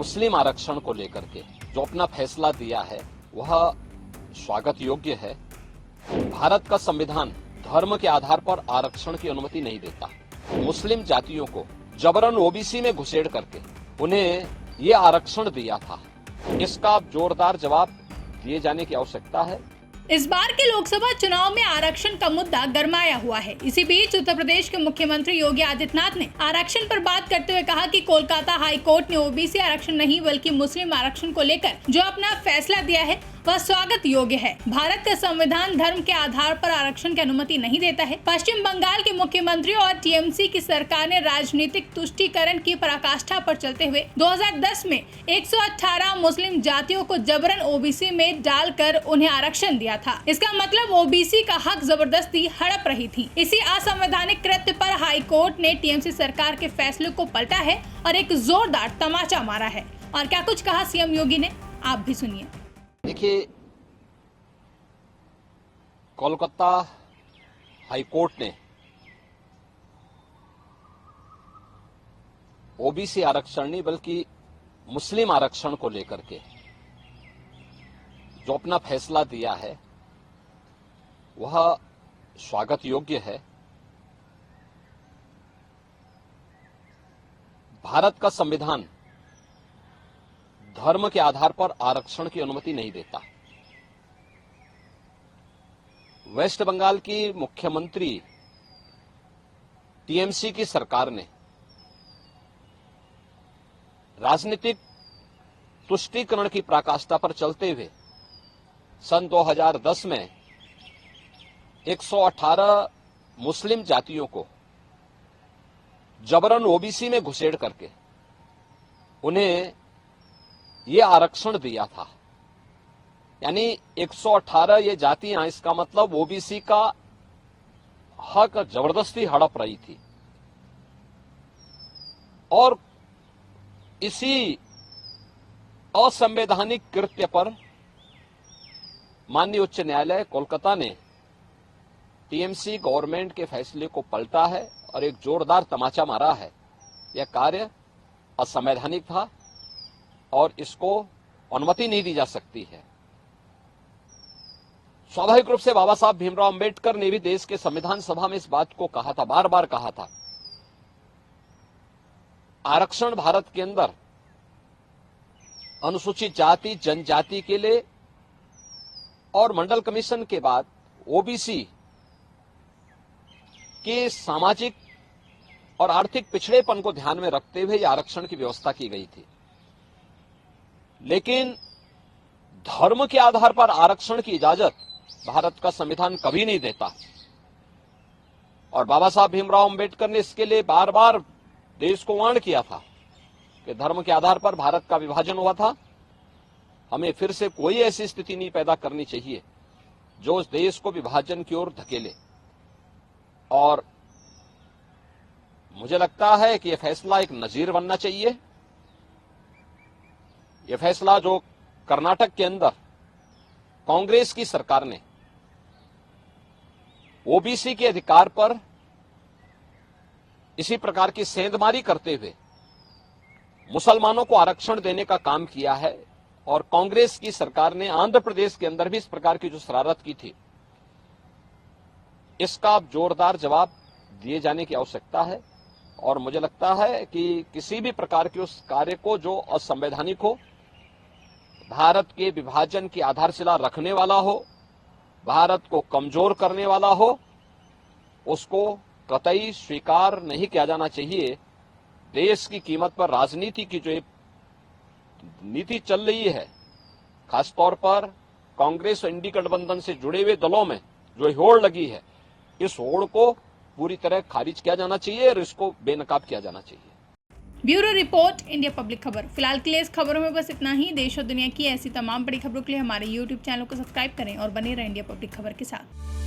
मुस्लिम आरक्षण को लेकर के जो अपना फैसला दिया है वह स्वागत योग्य है। भारत का संविधान धर्म के आधार पर आरक्षण की अनुमति नहीं देता। मुस्लिम जातियों को जबरन ओबीसी में घुसेड़ करके उन्हें ये आरक्षण दिया था। इसका जोरदार जवाब दिए जाने की आवश्यकता है। इस बार के लोकसभा चुनाव में आरक्षण का मुद्दा गरमाया हुआ है। इसी बीच उत्तर प्रदेश के मुख्यमंत्री योगी आदित्यनाथ ने आरक्षण पर बात करते हुए कहा कि कोलकाता हाई कोर्ट ने ओबीसी आरक्षण नहीं बल्कि मुस्लिम आरक्षण को लेकर जो अपना फैसला दिया है वह स्वागत योग्य है। भारत का संविधान धर्म के आधार पर आरक्षण की अनुमति नहीं देता है। पश्चिम बंगाल के मुख्यमंत्री और टीएमसी की सरकार ने राजनीतिक तुष्टीकरण की पराकाष्ठा पर चलते हुए 2010 में 118 मुस्लिम जातियों को जबरन ओबीसी में डालकर उन्हें आरक्षण दिया था। इसका मतलब ओबीसी का हक जबरदस्ती हड़प रही थी। इसी असंवैधानिक कृत्य पर हाई कोर्ट ने टीएमसी सरकार के फैसले को पलटा है और एक जोरदार तमाचा मारा है। और क्या कुछ कहा सीएम योगी ने, आप भी सुनिए। देखिए, कोलकाता हाई कोर्ट ने ओबीसी आरक्षण नहीं बल्कि मुस्लिम आरक्षण को लेकर के जो अपना फैसला दिया है वह स्वागत योग्य है। भारत का संविधान धर्म के आधार पर आरक्षण की अनुमति नहीं देता। वेस्ट बंगाल की मुख्यमंत्री टीएमसी की सरकार ने राजनीतिक तुष्टीकरण की पराकाष्ठा पर चलते हुए सन 2010 में 118 मुस्लिम जातियों को जबरन ओबीसी में घुसेड़ करके उन्हें ये आरक्षण दिया था। यानी 118 ये जातियां, इसका मतलब ओबीसी का हक जबरदस्ती हड़प रही थी। और इसी असंवैधानिक कृत्य पर माननीय उच्च न्यायालय कोलकाता ने टीएमसी गवर्नमेंट के फैसले को पलटा है और एक जोरदार तमाचा मारा है। यह कार्य असंवैधानिक था और इसको अनुमति नहीं दी जा सकती है। स्वाभाविक रूप से बाबा साहब भीमराव अंबेडकर ने भी देश के संविधान सभा में इस बात को कहा था, बार बार कहा था। आरक्षण भारत के अंदर अनुसूचित जाति जनजाति के लिए और मंडल कमीशन के बाद ओबीसी के सामाजिक और आर्थिक पिछड़ेपन को ध्यान में रखते हुए यह आरक्षण की व्यवस्था की गई थी। लेकिन धर्म के आधार पर आरक्षण की इजाजत भारत का संविधान कभी नहीं देता। और बाबा साहब भीमराव अंबेडकर ने इसके लिए बार बार देश को वार्न किया था कि धर्म के आधार पर भारत का विभाजन हुआ था। हमें फिर से कोई ऐसी स्थिति नहीं पैदा करनी चाहिए जो उस देश को विभाजन की ओर धकेले। और मुझे लगता है कि यह फैसला एक नजीर बनना चाहिए। यह फैसला जो कर्नाटक के अंदर कांग्रेस की सरकार ने ओबीसी के अधिकार पर इसी प्रकार की सेंधमारी करते हुए मुसलमानों को आरक्षण देने का काम किया है, और कांग्रेस की सरकार ने आंध्र प्रदेश के अंदर भी इस प्रकार की जो शरारत की थी, इसका जोरदार जवाब दिए जाने की आवश्यकता है। और मुझे लगता है कि किसी भी प्रकार के उस कार्य को जो असंवैधानिक हो, भारत के विभाजन की आधारशिला रखने वाला हो, भारत को कमजोर करने वाला हो, उसको कतई स्वीकार नहीं किया जाना चाहिए। देश की कीमत पर राजनीति की जो नीति चल रही है, खासतौर पर कांग्रेस और इंडी गठबंधन से जुड़े हुए दलों में जो होड़ लगी है, इस होड़ को पूरी तरह खारिज किया जाना चाहिए और इसको बेनकाब किया जाना चाहिए। ब्यूरो रिपोर्ट, इंडिया पब्लिक खबर। फिलहाल के लिए इस खबरों में बस इतना ही। देश और दुनिया की ऐसी तमाम बड़ी खबरों के लिए हमारे YouTube चैनल को सब्सक्राइब करें और बने रहें इंडिया पब्लिक खबर के साथ।